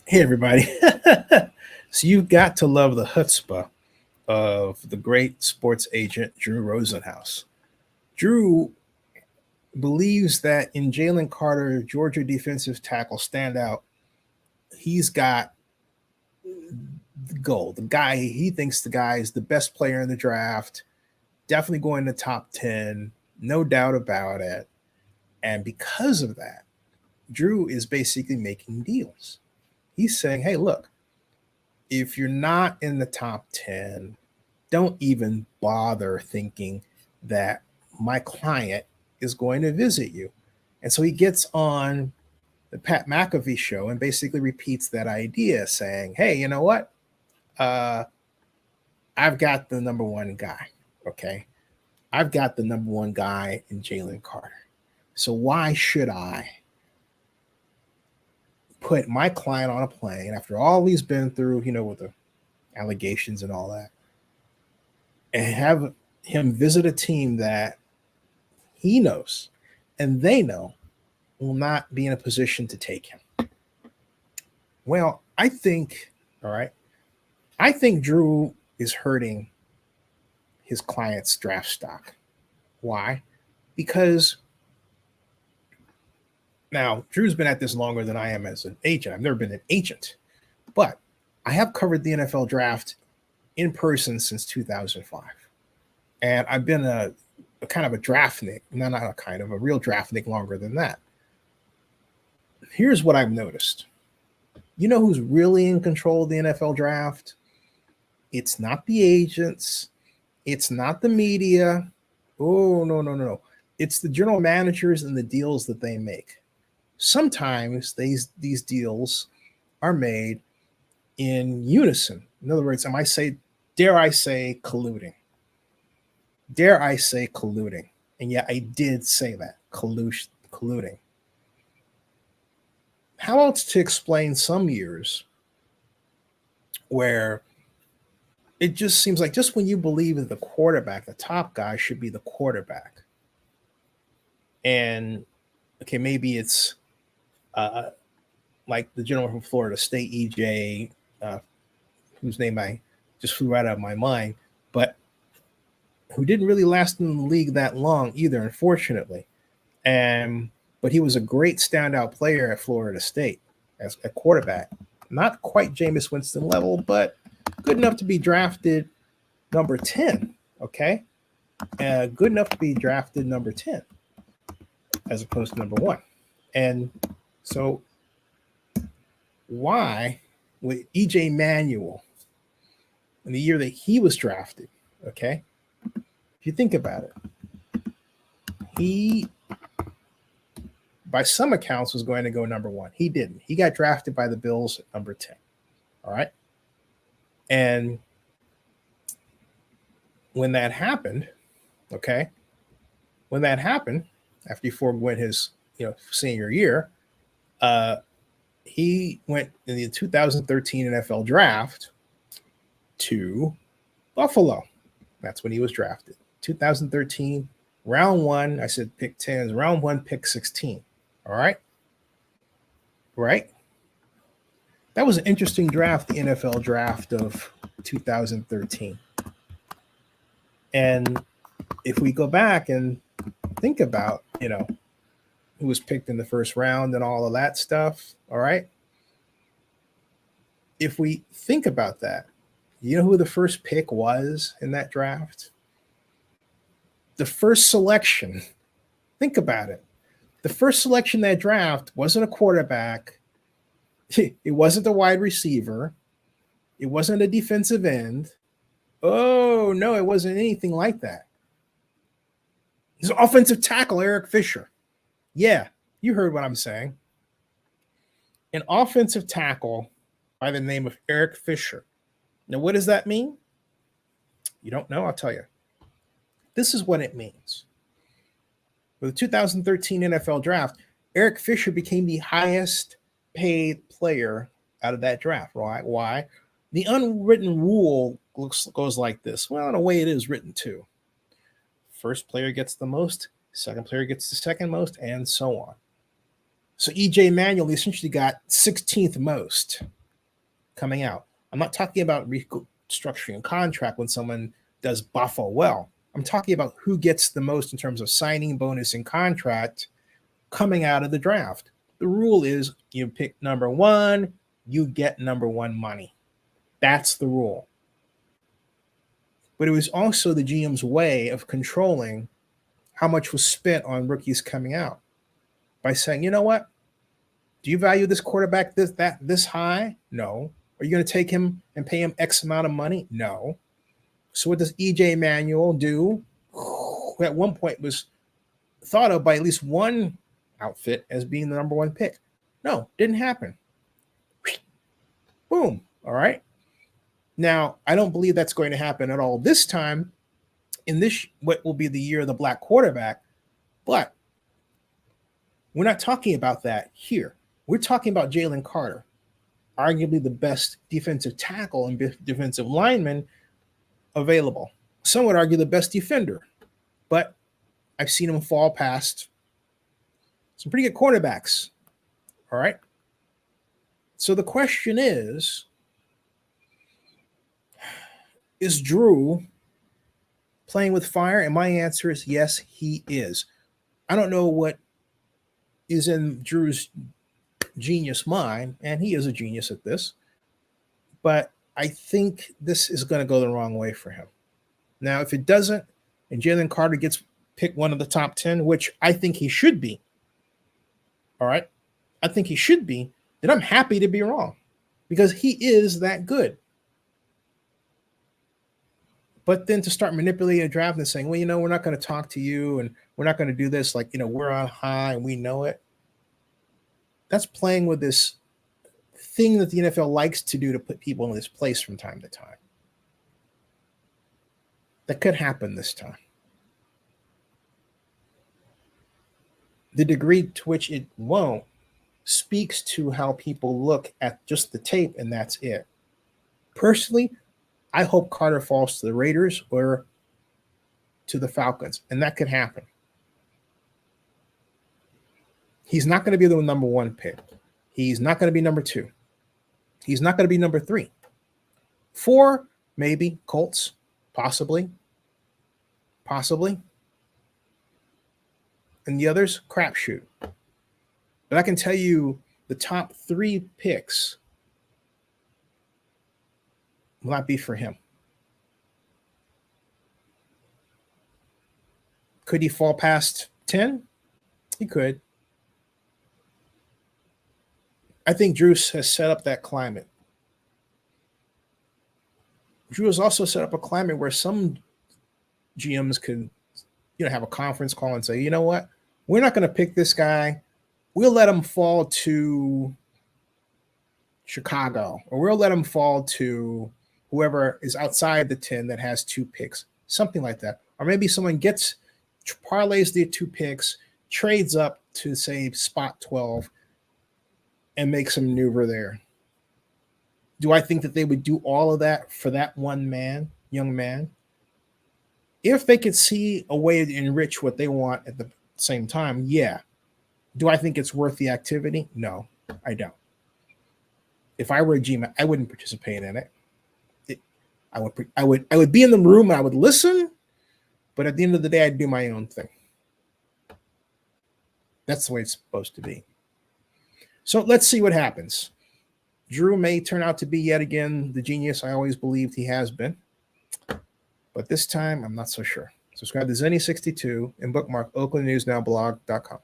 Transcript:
Hey, everybody. So you've got to love the chutzpah of the great sports agent, Drew Rosenhaus. Drew believes that in Jalen Carter, Georgia defensive tackle standout, he's got the goal. The guy, he thinks the guy is the best player in the draft, definitely going to top 10, no doubt about it. And because of that, Drew is basically making deals. He's saying, hey, look, if you're not in the top 10, don't even bother thinking that my client is going to visit you. And so he gets on the Pat McAfee show and basically repeats that idea, saying, hey, you know what? Uh, I've got the number one guy. Okay. I've got the number one guy in Jalen Carter. So why should I put my client on a plane after all he's been through, with the allegations and all that, and have him visit a team that he knows and they know will not be in a position to take him? Well, all right, I think Drew is hurting his client's draft stock. Why? Because now Drew's been at this longer than I am as an agent. I've never been an agent, but I have covered the NFL draft in person since 2005. And I've been a kind of a draftnik, not a kind of a real draftnik longer than that. Here's what I've noticed. You know who's really in control of the NFL draft? It's not the agents. It's not the media. Oh, no, no, no, no. It's the general managers and the deals that they make. Sometimes these deals are made in unison. In other words, dare I say colluding? Dare I say colluding? And yeah, I did say that, colluding. How else to explain some years where it just seems like just when you believe that the quarterback, the top guy, should be the quarterback, and okay, maybe it's like the gentleman from Florida State, EJ, whose name I just flew right out of my mind, but who didn't really last in the league that long either, unfortunately. But he was a great standout player at Florida State as a quarterback. Not quite Jameis Winston level, but good enough to be drafted number 10. Okay, good enough to be drafted number 10 as opposed to number 1. And so why with EJ Manuel in the year that he was drafted, okay, if you think about it, he, by some accounts, was going to go number 1. He didn't. He got drafted by the Bills at number 10. All right. And when that happened, okay, after he forewent his senior year, he went in the 2013 NFL draft to Buffalo. That's when he was drafted. 2013, round 1. I said pick 10s. Round 1, pick 16. All right. Right. That was an interesting draft, the NFL draft of 2013. And if we go back and think about, who was picked in the first round and all of that stuff, all right? If we think about that, you know who the first pick was in that draft? The first selection, think about it. The first selection in that draft wasn't a quarterback. It wasn't a wide receiver. It wasn't a defensive end. Oh, no, it wasn't anything like that. He's an offensive tackle, Eric Fisher. Yeah, you heard what I'm saying. An offensive tackle by the name of Eric Fisher. Now, what does that mean? You don't know? I'll tell you. This is what it means. With the 2013 NFL draft, Eric Fisher became the highest paid player out of that draft. Right? Why? The unwritten rule goes like this. Well, in a way, it is written too. First player gets the most, second player gets the second most, and so on. So EJ Manuel essentially got 16th most. coming out. I'm not talking about restructuring a contract when someone does Buffalo well. I'm talking about who gets the most in terms of signing bonus and contract coming out of the draft. The rule is you pick number one, you get number one money. That's the rule. But it was also the GM's way of controlling how much was spent on rookies coming out by saying, you know what? Do you value this quarterback this high? No. Are you going to take him and pay him X amount of money? No. So what does EJ Manuel do? Who at one point was thought of by at least one outfit as being the number one pick. No, didn't happen. Boom. All right. Now, I don't believe that's going to happen at all this time in this, what will be the year of the black quarterback. But we're not talking about that here. We're talking about Jalen Carter, arguably the best defensive tackle and defensive lineman available. Some would argue the best defender, but I've seen him fall past some pretty good quarterbacks. All right. So the question is Drew playing with fire? And my answer is yes, he is. I don't know what is in Drew's genius mind, and he is a genius at this, but I think this is going to go the wrong way for him. Now, if it doesn't, and Jalen Carter gets picked one of the top 10, which I think he should be, all right, I think he should be, then I'm happy to be wrong because he is that good. But then to start manipulating a draft and saying, well, we're not going to talk to you and we're not going to do this, like, we're on high and we know it. That's playing with this thing that the NFL likes to do to put people in this place from time to time. That could happen this time. The degree to which it won't speaks to how people look at just the tape, and that's it. Personally, I hope Carter falls to the Raiders or to the Falcons, and that could happen. He's not going to be the number one pick. He's not going to be number two. He's not going to be number 3. 4, maybe Colts, possibly. And the others, crapshoot. But I can tell you the top 3 picks will not be for him. Could he fall past 10? He could. I think Drew has set up that climate. Drew has also set up a climate where some GMs could, have a conference call and say, you know what? We're not going to pick this guy. We'll let him fall to Chicago, or we'll let him fall to whoever is outside the 10 that has 2 picks, something like that. Or maybe someone parlays the 2 picks, trades up to, say, spot 12, and makes some maneuver there. Do I think that they would do all of that for that one young man? If they could see a way to enrich what they want at the same time, yeah. Do I think it's worth the activity? No, I don't. If I were a GM, I wouldn't participate in it. I would be in the room and I would listen, but at the end of the day, I'd do my own thing. That's the way it's supposed to be. So let's see what happens. Drew may turn out to be yet again the genius I always believed he has been. But this time, I'm not so sure. Subscribe to Zenny62 and bookmark oaklandnewsnowblog.com.